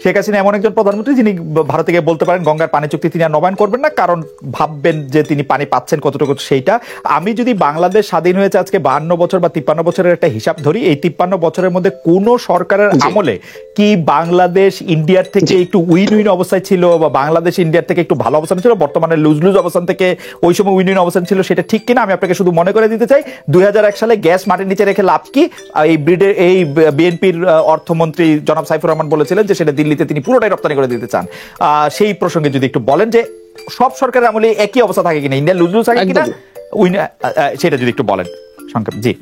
শেখ হাসিনা এমন একজন প্রধানমন্ত্রী যিনি ভারতে গিয়ে বলতে পারেন গঙ্গার পানি চুক্তি তিনি আর নবায়ন করবেন না, কারণ ভাববেন যে তিনি পানি পাচ্ছেন কতটুকু সেইটা। আমি যদি বাংলাদেশ স্বাধীন হয়েছে আজকে 52 বছর বা 53 বছরের একটা হিসাব ধরি, এই 53 বছরের মধ্যে কোন সরকারের আমলে কি বাংলাদেশ ইন্ডিয়ার থেকে একটু উইন উইন অবস্থায় ছিল, বা বাংলাদেশ ইন্ডিয়ার থেকে একটু ভালো অবস্থান ছিল, বর্তমানে লুজ লুজ অবস্থান থেকে ওই সময় উইন উইন অবস্থান ছিল, সেটা ঠিক কিনা? আমি আপনাকে শুধু মনে করে দিতে চাই 2001 সালে গ্যাস মাটির নিচে রেখে লাভ কি? এই বিএনপির অর্থমন্ত্রী জনাব সাইফুর রহমান বলেছিলেন যে সেটা দিল্লিতে তিনি পুরোটাই রপ্তানি করে দিতে চান। সেই প্রসঙ্গে যদি একটু বলেন যে সব সরকারের আমলে একই অবস্থা থাকে কিনা, ইন্ডিয়া লুজ লুজ থাকে কিনা, সেটা যদি একটু বলেন সংক্ষেপ। জি,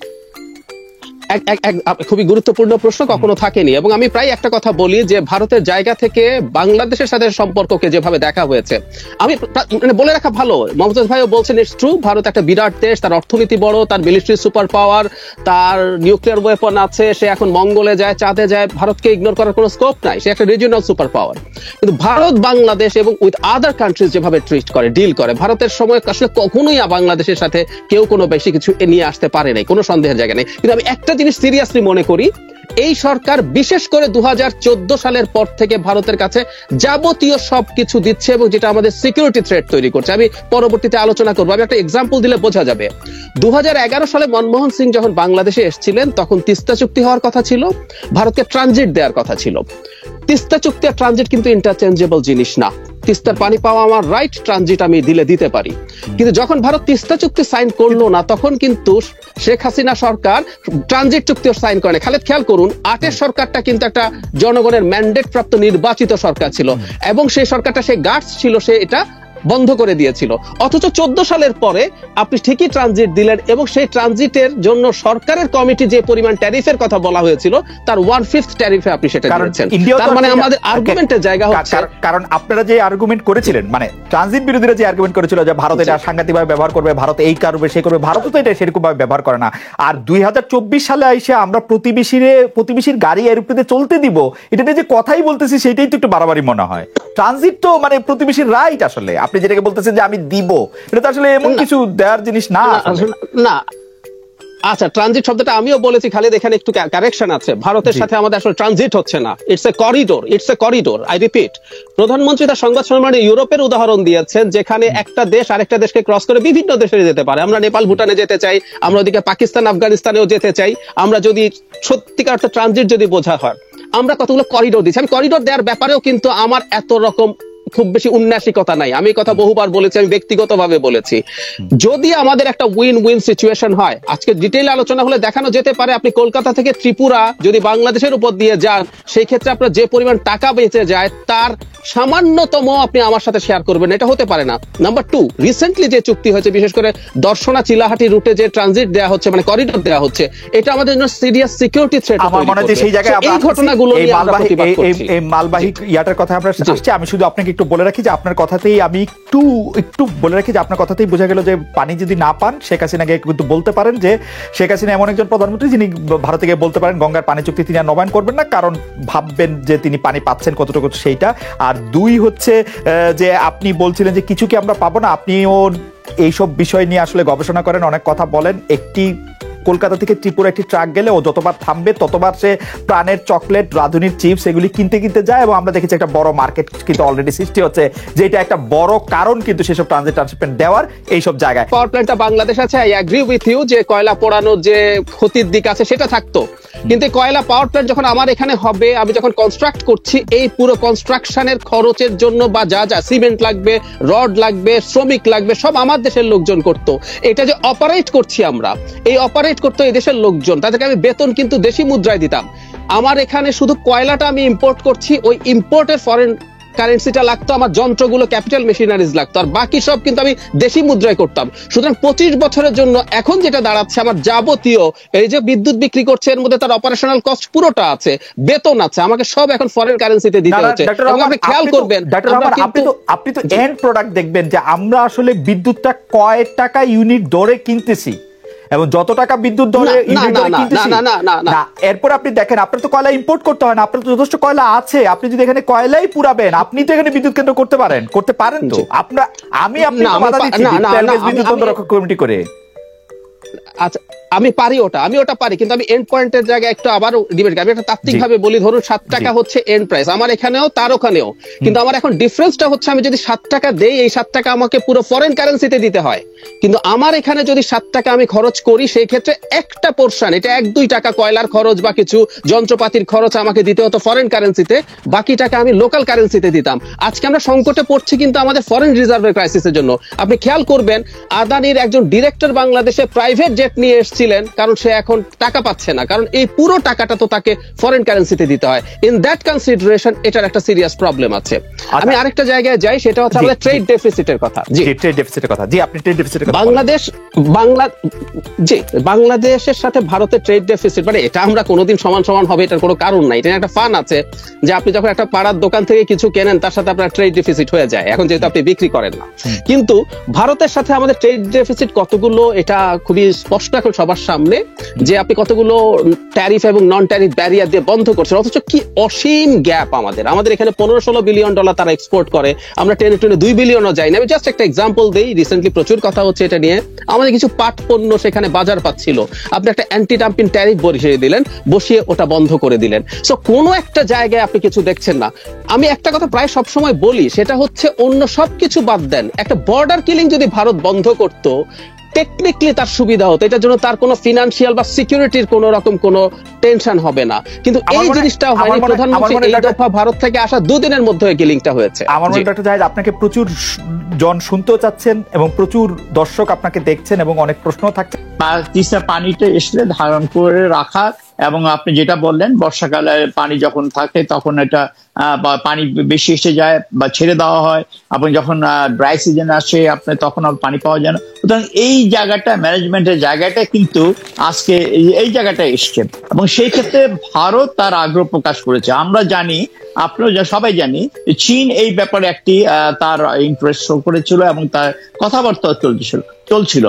খুবই গুরুত্বপূর্ণ প্রশ্ন, কখনো থাকেনি। এবং আমি প্রায় একটা কথা বলি যে ভারতের জায়গা থেকে বাংলাদেশের সাথে সম্পর্ককে যেভাবে দেখা হয়েছে, আমি মানে বলে রাখা ভালো, মমতাজ ভাইও বলছেন ইটস ট্রু, ভারত একটা বিরাট দেশ, তার অর্থনীতি বড়, তার মিলিটারি সুপার পাওয়ার, তার নিউক্লিয়ার ওয়েপন আছে, সে এখন মঙ্গলে যায়, চাঁদে যায়, ভারতকে ইগনোর করার কোনো স্কোপ নাই, সে একটা রিজিওনাল সুপার পাওয়ার। কিন্তু ভারত বাংলাদেশ এবং উইথ আদার কান্ট্রিজ যেভাবে ট্রিট করে, ডিল করে, ভারতের সময় আসলে কখনোই বাংলাদেশের সাথে কেউ কোনো বেশি কিছু নিয়ে আসতে পারে নাই, কোনো সন্দেহের জায়গা নেই। কিন্তু আমি একটা জিনিস সিরিয়াসলি মনে করি, এই সরকার বিশেষ করে 2014 সালের পর থেকে ভারতের কাছে যাবতীয় সবকিছু দিচ্ছে এবং যেটা আমাদের সিকিউরিটি থ্রেট তৈরি করছে। আমি পরবর্তীতে আলোচনা করবো, আমি একটা এক্সাম্পল দিলে বোঝা যাবে। 2011 সালে মনমোহন সিং যখন বাংলাদেশে এসেছিলেন, তখন তিস্তা চুক্তি হওয়ার কথা ছিল, ভারতকে ট্রানজিট দেওয়ার কথা ছিল। তিস্তা চুক্তি আর ট্রানজিট কিন্তু ইন্টারচেঞ্জেবল জিনিস না। তিস্তার পানি পাওয়া আমার রাইট, ট্রানজিট আমি দিতে পারি। কিন্তু যখন ভারত তিস্তা চুক্তি সাইন করলো না, তখন কিন্তু শেখ হাসিনা সরকার ট্রানজিট চুক্তিও সাইন করে না। খালেদ, খেয়াল করুন, 8 সরকারটা কিন্তু একটা জনগণের ম্যান্ডেট প্রাপ্ত নির্বাচিত সরকার ছিল, এবং সেই সরকারটা সে গার্ডস ছিল, সে এটা বন্ধ করে দিয়েছিল। অথচ 14 সালের পরে আপনি ঠিকই ট্রানজিট দিলেন, এবং সেই ট্রানজিটের জন্য সরকারের কমিটি যে পরিমাণ ট্যারিফের কথা বলা হয়েছিল, তার 1/5 ট্যারিফে আপনি সেটা দিয়েছেন। তার মানে আমাদের আর্গুমেন্টের জায়গা হচ্ছে, কারণ আপনারা যে আর্গুমেন্ট করেছিলেন, মানে ট্রানজিট বিরোধীরা যে আর্গুমেন্ট করেছিল যে ভারত এটা সাংঘাতিকভাবে ব্যবহার করবে, ভারত এই করবে সে করবে, ভারত তো এটা সেরকম ভাবে ব্যবহার করে না। আর 2024 সালে এসে আমরা প্রতিবেশীর গাড়ি এরোপ্লেনে চলতে দিব, এটা যে কথাই বলতেছি, সেটাই তো একটু বাড়াবাড়ি মনে হয়। ট্রানজিট তো মানে প্রতিবেশীর রাইট। আসলে আপনি যেটাকে বলতেছেন যে আমি দিব, এটা তো আসলে এমন কিছু দেওয়ার জিনিস না। না, আচ্ছা, ট্রানজিট শব্দটা আমিও বলেছি, খালিদ এখানে একটু কারেকশন আছে। ভারতের সাথে আমাদের আসলে ট্রানজিট হচ্ছে না, it's a corridor, I repeat. প্রধানমন্ত্রী তার সংবাদ সম্মেলনে ইউরোপের উদাহরণ দিয়েছেন, যেখানে একটা দেশ আরেকটা দেশকে ক্রস করে বিভিন্ন দেশে যেতে পারে। আমরা নেপাল ভুটানে যেতে চাই, আমরা ওদিকে পাকিস্তান আফগানিস্তানেও যেতে চাই। আমরা যদি সত্যিকার অর্থে ট্রানজিট যদি বোঝা হয়, আমরা কতগুলো করিডোর দিচ্ছি। আমি করিডোর দেওয়ার ব্যাপারেও কিন্তু আমার এত রকম খুব বেশি উন্নাসিকতা নাই। আমি কথা বহুবার বলেছি, আমি ব্যক্তিগতভাবে বলেছি, যদি আমাদের একটা উইন উইন সিচুয়েশন হয়, আজকে ডিটেইল আলোচনা হলে দেখানো যেতে পারে, আপনি কলকাতা থেকে ত্রিপুরা যদি বাংলাদেশের উপর দিয়ে যান, সেই ক্ষেত্রে আপনার যে পরিমাণ টাকা বেঁচে যায়, তার সামান্যতম আপনি আমার সাথে শেয়ার করবেন, এটা হতে পারে না। নাম্বার 2, রিসেন্টলি যে চুক্তি হয়েছে, বিশেষ করে দর্শনা চিলাহাটি রুটে যে ট্রানজিট দেওয়া হচ্ছে, মানে করিডোর দেওয়া হচ্ছে, এটা আমাদের জন্য সিরিয়াস সিকিউরিটি থ্রেট। আমার মনে হচ্ছে সেই জায়গায় এই ঘটনাগুলো নিয়ে আমরা প্রতিবাদ করছি। এই মালবাহী ইয়াটার কথা আমরা আসছি। আমি শুধু আপনাকে একটু বলে রাখি যে আপনার কথাতেই আমি একটু বলে রাখি যে আপনার কথাতেই বোঝা গেল যে পানি যদি না পান, শেখ হাসিনাকে কিন্তু বলতে পারেন যে শেখ হাসিনা এমন একজন প্রধানমন্ত্রী যিনি ভারতে গিয়ে বলতে পারেন গঙ্গার পানি চুক্তি তিনি আর নবায়ন করবেন না, কারণ ভাববেন যে তিনি পানি পাচ্ছেন কতটুকু সেইটা। আর 2 হচ্ছে যে আপনি বলছিলেন যে কিছু কি আমরা পাবো না। আপনিও এইসব বিষয় নিয়ে আসলে গবেষণা করেন, অনেক কথা বলেন। একটি কলকাতা থেকে ত্রিপুরা একটি ট্রাক গেলে ও যতবার থামবে ততবার সে প্রাণের চকলেট, রাঁধুনির চিপস এগুলি কিনতে যায়, এবং আমরা দেখেছি একটা বড় মার্কেট কিন্তু অলরেডি সৃষ্টি হচ্ছে, যেটা একটা বড় কারণ কিন্তু সেসব ট্রানজিট দেওয়ার এইসব জায়গায়। পাওয়ার প্ল্যান্টটা বাংলাদেশ আছে, আই এগ্রি উইথ ইউ যে কয়লা পোড়ানোর যে ক্ষতির দিক আছে সেটা থাকতো, কিন্তু কয়লা পাওয়ার প্ল্যান্ট যখন আমার এখানে হবে, আমি যখন কনস্ট্রাক্ট করছি, এই পুরো কনস্ট্রাকশনের খরচের জন্য বা যা যা সিমেন্ট লাগবে, রড লাগবে, শ্রমিক লাগবে, সব আমার দেশের লোকজন করতো। এটা যে অপারেট করছি আমরা, এই অপারেট করতো এই দেশের লোকজন, তাদেরকে আমি বেতন কিন্তু দেশি মুদ্রায় দিতাম। আমার এখানে শুধু কয়লাটা আমি ইম্পোর্ট করছি, ওই ইম্পোর্টের ফরেন কারেন্সিটা লাগতো, আমার যন্ত্রগুলো ক্যাপিটাল মেশিনারিজ লাগতো, আর বাকি সব কিন্তু আমি দেশি মুদ্রায় করতাম। সুতরাং 25 বছরের জন্য এখন যেটা দাঁড়াচ্ছে, আমার যাবতীয় এই যে বিদ্যুৎ বিক্রি করছে, এর মধ্যে তার অপারেশনাল কস্ট পুরোটা আছে, বেতন আছে, আমাকে সব এখন ফরেন কারেন্সিতে দিতে হচ্ছে। আপনি খেয়াল করবেন, আপনি তো এন্ড প্রোডাক্ট দেখবেন যে আমরা আসলে বিদ্যুৎটা কয় টাকা ইউনিট দরে কিনতেছি, এবং যত টাকা বিদ্যুৎ দরে এরপর আপনি দেখেন, আপনার তো কয়লা ইম্পোর্ট করতে হয় না, আপনার তো যথেষ্ট কয়লা আছে। আপনি যদি এখানে কয়লাই পুরাবেন, আপনি তো এখানে বিদ্যুৎ কেন্দ্র করতে পারেন তো। আপনি বাধা দিচ্ছি বিদ্যুৎ রক্ষা কমিটি করে। আচ্ছা আমি পারি ওটা পারি, কিন্তু আমি এন্ড পয়েন্টের জায়গায় একটু আবার ডিবেট, আমি একটা তাত্ত্বিক ভাবে বলি, ধরুন 7 টাকা হচ্ছে এন্ড প্রাইস আমার এখানেও তার ওখানেও, কিন্তু আমার এখন ডিফারেন্সটা হচ্ছে আমি যদি 7 টাকা দেই, এই 7 টাকা আমাকে পুরো ফরেন কারেন্সিতে দিতে হয়, কিন্তু আমার এখানে যদি 7 টাকা আমি খরচ করি, সেই ক্ষেত্রে একটা পোর্শন, এটা 1-2 টাকা কয়লার খরচ বা কিছু যন্ত্রপাতির খরচ আমাকে দিতে হতো ফরেন কারেন্সিতে, বাকি টাকা আমি লোকাল কারেন্সিতে দিতাম। আজকে আমরা সংকটে পড়ছি কিন্তু আমাদের ফরেন রিজার্ভের ক্রাইসিসের জন্য। আপনি খেয়াল করবেন, আদানির একজন ডিরেক্টর বাংলাদেশে প্রাইভেট জেট নিয়ে এসেছিলেন, কারণ সে এখন টাকা পাচ্ছে না, কারণ এই পুরো টাকাটা তো তাকে ফরেন কারেন্সিতে দিতে হয়। ইন দ্যাট কনসিডারেশন এটার একটা সিরিয়াস প্রবলেম আছে। আমি আরেকটা জায়গায় যাই, সেটা হচ্ছে আমাদের ট্রেড ডেফিসিটের কথা। জি, ট্রেড ডেফিসিটের কথা। জি, আপনি ট্রেড ডেফিসিটের কথা বাংলাদেশের সাথে ভারতের ট্রেড ডেফিসিট, মানে এটা আমরা কোনোদিন সমান সমান হবে এটার কোনো কারণ নাই। এটা একটা ফান আছে যে আপনি যখন একটা পাড়ার দোকান থেকে কিছু কেনেন, তার সাথে আপনার ট্রেড ডেফিসিট হয়ে যায়, এখন যেহেতু আপনি বিক্রি করেন না। কিন্তু ভারতের সাথে আমাদের ট্রেড ডেফিসিট কতগুলো, এটা খুবই স্পষ্ট এখন সবার সামনে, যে আপনি কতগুলো ট্যারিফ এবং নন ট্যারিফ ব্যারিয়ার দিয়ে বন্ধ করছেন, অথচ কি অসীম গ্যাপ আমাদের এখানে $15-16 বিলিয়ন তারা এক্সপোর্ট করে, আমরা টেনে 2 বিলিয়নও যাই না। আমি জাস্ট একটা এক্সাম্পল দেই, রিসেন্টলি প্রচুর কথা হচ্ছে এটা নিয়ে, আমাদের কিছু পাট পণ্য সেখানে বাজার পাচ্ছিল, আপনি একটা অ্যান্টি ডাম্পিং ট্যারিফ বসিয়ে ওটা বন্ধ করে দিলেন। সো কোনো একটা জায়গায় আপনি কিছু দেখছেন না। আমি একটা কথা প্রায় সবসময় বলি, সেটা হচ্ছে অন্য সবকিছু বাদ দেন, একটা বর্ডার কিলিং যদি ভারত বন্ধ করতো, টেকনিক্যালি তার সুবিধা হতো, এটার জন্য তার কোনো ফিনান্সিয়াল বা সিকিউরিটির কোনো রকম কোনো টেনশন হবে না, কিন্তু এই জিনিসটা হয়নি। প্রধানমন্ত্রী এই দফা ভারত থেকে আসা 2 দিনের মধ্যে কিলিংটা হয়েছে। আমার মনে হয় ডক্টর জাহিদ, আপনাকে প্রচুর জন শুনতেও চাচ্ছেন এবং প্রচুর দর্শক আপনাকে দেখছেন এবং অনেক প্রশ্ন থাকছে। তিস্তা পানিটা এসে ধারণ করে রাখা, এবং আপনি যেটা বললেন বর্ষাকালে পানি যখন থাকে তখন এটা পানি বেশি এসে যায় বা ছেড়ে দেওয়া হয়, এবং যখন ড্রাই সিজন আসে আপনি তখন পানি পাওয়া যায় না। সুতরাং এই জায়গাটা, ম্যানেজমেন্টের জায়গাটা কিন্তু আজকে এই জায়গাটা এসছে, এবং সেই ক্ষেত্রে ভারত তার আগ্রহ প্রকাশ করেছে। আমরা জানি, আপনারা সবাই জানি, চীন এই ব্যাপারে একটি তার ইন্টারেস্ট শো করেছিল এবং তার কথাবার্তা চলছিল।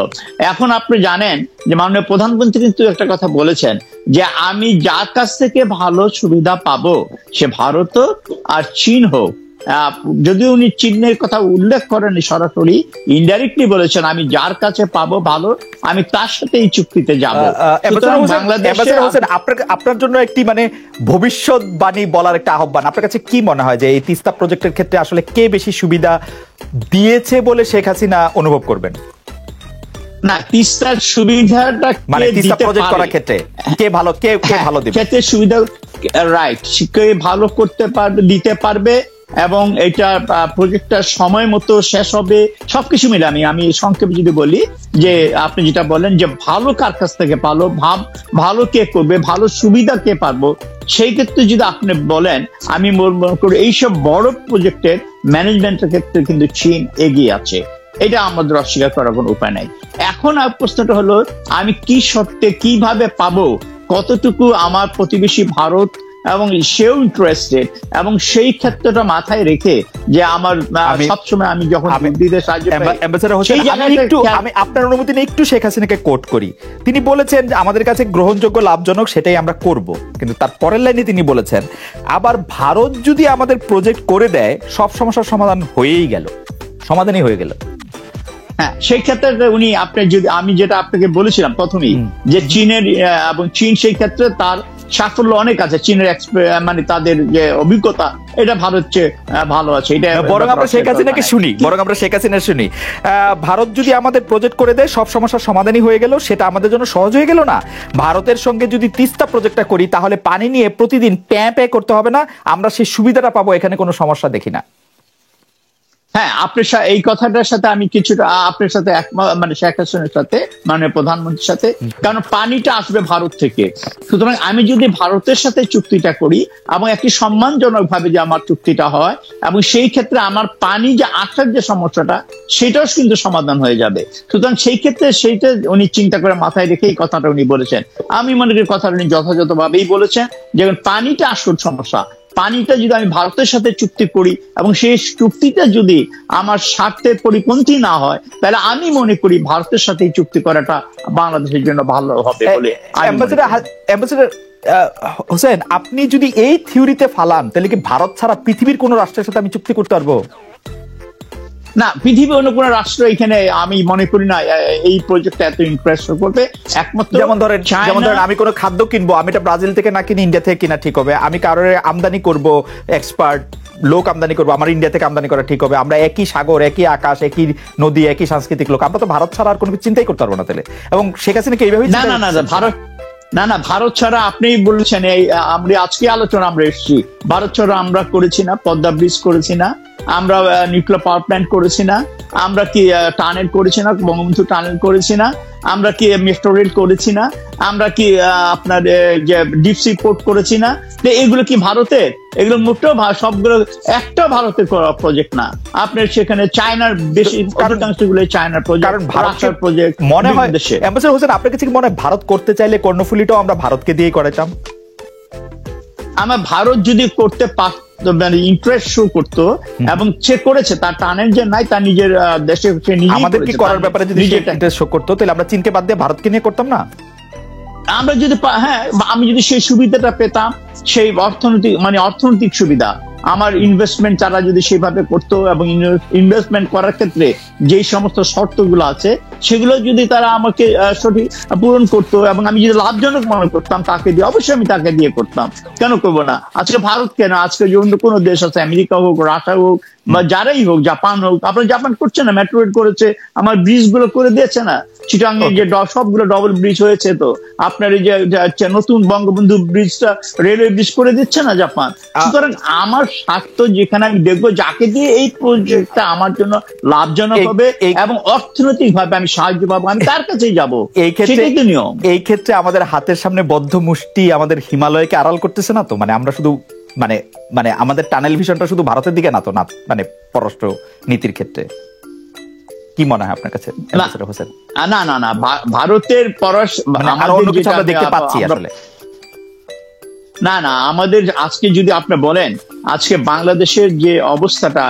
এখন আপনি জানেন যে মাননীয় প্রধানমন্ত্রী কিন্তু একটা কথা বলেছেন যে আমি যার কাছ থেকে ভালো সুবিধা পাবো, সে ভারত আর চীন হোক, যদিও উনি চীনের কথা উল্লেখ করেন সরাসরি, ইনডাইরেক্টলি বলেছেন আমি যার কাছে পাবো ভালো, আমি তার সাথে এই চুক্তিতে যাবো। আপনার জন্য একটি মানে ভবিষ্যৎবাণী বলার একটা আহ্বান, আপনার কাছে কি মনে হয় যে এই তিস্তা প্রজেক্টের ক্ষেত্রে আসলে কে বেশি সুবিধা দিয়েছে বলে শেখ হাসিনা অনুভব করবেন? না, তিস্তার সুবিধাটা মানে তিস্তা প্রজেক্ট করার ক্ষেত্রে কে ভালো, কে ভালো দিবে, ক্ষেত্রে সুবিধা রাইট, কে ভালো করতে পারবে, দিতে পারবে, এবং এটা প্রজেক্টটা সময় মতো শেষ হবে, সবকিছু মিলে আমি সংক্ষেপে যদি বলি যে আপনি যেটা বলেন যে ভালো কার কাছ থেকে ভালো কে করবে, ভালো সুবিধা কে পারবো, সেই ক্ষেত্রে যদি আপনি বলেন, আমি মনে করি এইসব বড় প্রজেক্টের ম্যানেজমেন্টের ক্ষেত্রে কিন্তু চীন এগিয়ে আছে, এটা আমাদের অস্বীকার করার কোনো উপায় নাই। এখন প্রশ্নটা হলো আমি কি শর্তে কিভাবে পাবো, কতটুকু আমার প্রতিবেশী ভারত এবং সেও ইন্টারেস্টেড, এবং সেই ক্ষেত্রটা মাথায় রেখে যে আমার সবসময় আমি যখন আমি আপনার অনুমতি নিয়ে একটু শেখ হাসিনাকে কোট করি। তিনি বলেছেন যে আমাদের কাছে গ্রহণযোগ্য, লাভজনক সেটাই আমরা করব, কিন্তু তার পরের লাইনে তিনি বলেছেন আবার ভারত যদি আমাদের প্রজেক্ট করে দেয় সব সমস্যার সমাধানই হয়ে গেল। হ্যাঁ, সেই ক্ষেত্রে উনি আমি যেটা আপনাকে বলেছিলাম প্রথমেই, যে চীনের এবং চীন সেই ক্ষেত্রে তার সাফল্য অনেক আছে, চীনের মানে তাদের যে অভিজ্ঞতা এটা ভারত চেয়ে ভালো আছে। এটা বরং আমরা শেখ হাসিনা শুনি, ভারত যদি আমাদের প্রজেক্ট করে দেয় সব সমস্যার সমাধানই হয়ে গেল, সেটা আমাদের জন্য সহজ হয়ে গেল না? ভারতের সঙ্গে যদি তিস্তা প্রজেক্টটা করি তাহলে পানি নিয়ে প্রতিদিন প্যাঁ করতে হবে না, আমরা সেই সুবিধাটা পাবো, এখানে কোনো সমস্যা দেখি না। হ্যাঁ, আপনার এই কথাটার সাথে আমি কিছুটা আপনার সাথে একমত, মানে শেখ হাসিনার সাথে, মানে প্রধানমন্ত্রীর সাথে, কারণ পানিটা আসবে ভারত থেকে। সুতরাং আমি যদি ভারতের সাথে চুক্তিটা করি এবং একটি সম্মানজনক ভাবে যে আমার চুক্তিটা হয়, এবং সেই ক্ষেত্রে আমার পানি যে আসার যে সমস্যাটা সেটাও কিন্তু সমাধান হয়ে যাবে। সুতরাং সেই ক্ষেত্রে সেইটা উনি চিন্তা করে মাথায় রেখে এই কথাটা উনি বলেছেন। আমি মনে করি কথাটা উনি যথাযথভাবেই বলেছেন, যে পানিটা আসল সমস্যা, পানিটা যদি আমি ভারতের সাথে চুক্তি করি এবং সেই চুক্তিটা যদি আমার স্বার্থের পরিপন্থী না হয়, তাহলে আমি মনে করি ভারতের সাথে চুক্তি করাটা বাংলাদেশের জন্য ভালো হবে বলে। হোসেন, আপনি যদি এই থিওরিতে ফালান, তাহলে কি ভারত ছাড়া পৃথিবীর কোন রাষ্ট্রের সাথে আমি চুক্তি করতে পারবো? না, পৃথিবীর অন্য কোনো রাষ্ট্র এখানে আমি মনে করি না এই প্রজেক্টে এত ইন্টারেস্ট করবে। একমাত্র যেমন ধরেন আমি কোনো খাদ্য কিনবো, আমি এটা ব্রাজিল থেকে না কিনে ইন্ডিয়া থেকে কিনা ঠিক হবে? আমি কারোর আমদানি করব, এক্সপার্ট লোক আমদানি করবো, আমার ইন্ডিয়া থেকে আমদানি করা ঠিক হবে? আমরা একই সাগর, একই আকাশ, একই নদী, একই সাংস্কৃতিক লোক, আমরা তো ভারত ছাড়া আর কোনো কিছু চিন্তাই করতে পারবো না তাহলে। এবং শেখ হাসিনা কি এইভাবে ভারত ছাড়া আপনি বলেছেন এই আমরা আজকে আলোচনা আমরা এসেছি, ভারত ছাড়া আমরা করেছি না, পদ্মা ব্রিজ করেছি না, আমরা নিউক্লিয়ার পাওয়ার প্ল্যান্ট করেছি না, আমরা কি টানেল করেছি না, বঙ্গবন্ধু টানেল করেছি না, আমরা কি মেট্রো রেল করেছি না, আমরা কি আপনার যে ডিপ সি পোর্ট করেছি না? এগুলো কি ভারতের? এগুলো মোটেও সবগুলো একটা ভারতের প্রজেক্ট না। আপনার সেখানে চায়নার বেশি অধিকাংশ গুলো চায়নার প্রজেক্ট, কারণ ভারতের প্রজেক্ট মনে হয়। অ্যাম্বাসেডর হোসেন, আপনার কাছে কি মনে হয় ভারত করতে চাইলে কর্ণফুলীটাও আমরা ভারতকে দিয়েই করাতাম? আমার ভারত যদি করতে পারত, মানে ইন্টারেস্ট শো করতো, এবং সে করেছে, তার টানেল যে নাই তার নিজের দেশে আমাদের কি করার ব্যাপারে যদি ইন্টারেস্ট শো করতো, তাহলে আমরা চীনকে বাদ দিয়ে ভারতকে নিয়ে করতাম না? আমরা যদি আমি যদি সেই সুবিধাটা পেতাম, সেই অর্থনৈতিক সুবিধা, আমার ইনভেস্টমেন্ট তারা যদি সেভাবে করতো, এবং ইনভেস্টমেন্ট করার ক্ষেত্রে যেই সমস্ত শর্তগুলো আছে সেগুলো যদি তারা আমাকে সঠিক পূরণ করতো, এবং আমি যদি লাভজনক মনে করতাম তাকে দিয়ে, অবশ্যই আমি তাকে দিয়ে করতাম। কেন করবো না? আজকে ভারত কেন, আজকে যে অন্য কোনো দেশ আছে, আমেরিকা হোক, রাশিয়া হোক, বা যারাই হোক, জাপান হোক, আপনার জাপান করছে না, মেট্রো রেল করেছে, আমার ব্রিজ গুলো করে দিয়েছে না, চিটাং এর যে সবগুলো ডবল ব্রিজ হয়েছে, তো আপনার এই যে নতুন বঙ্গবন্ধু ব্রিজটা রেলওয়ে ব্রিজ করে দিচ্ছে না জাপান। সুতরাং আমার স্বার্থ যেখানে আমি দেখবো যাকে দিয়ে এই প্রজেক্টটা আমার জন্য লাভজনক হবে এবং অর্থনৈতিক ভাবে আমি সাহায্য পাবো, আমি তার কাছেই যাবো। সেটাই তো নিয়ম। এই ক্ষেত্রে আমাদের হাতের সামনে বদ্ধ মুষ্টি আমাদের হিমালয়কে আড়াল করতেছে না তো? মানে আমরা শুধু মানে আমাদের টানেল ভিশনটা শুধু ভারতের দিকে না তো, না মানে পররাষ্ট্র নীতির ক্ষেত্রে কি মনে হয় আপনার কাছে হোসেন? না, ভারতের পররাষ্ট্র দেখতে পাচ্ছি আসলে না, আমাদের আজকে যদি আপনি বলেন, আজকে বাংলাদেশের যে অবস্থাটা,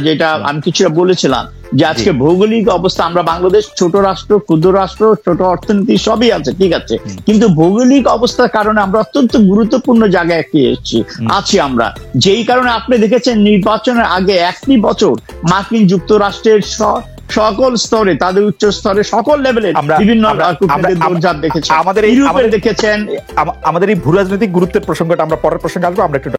যেটা আমি কিছুটা বলেছিলাম, যে আজকে ভৌগোলিক অবস্থা, আমরা বাংলাদেশ ছোট রাষ্ট্র, ক্ষুদ্র রাষ্ট্র, ছোট অর্থনীতি সবই আছে, ঠিক আছে, কিন্তু ভৌগোলিক অবস্থার কারণে আমরা অত্যন্ত গুরুত্বপূর্ণ জায়গায় আছি আমরা, যেই কারণে আপনি দেখেছেন নির্বাচনের আগে একটি বছর মার্কিন যুক্তরাষ্ট্রের সকল স্তরে, তাদের উচ্চ স্তরে, সকল লেভেলের বিভিন্ন দেখেছেন, আমাদের এই ভূ রাজনৈতিক গুরুত্বের প্রসঙ্গটা আমরা পরের প্রসঙ্গে আসবো। আমরা একটু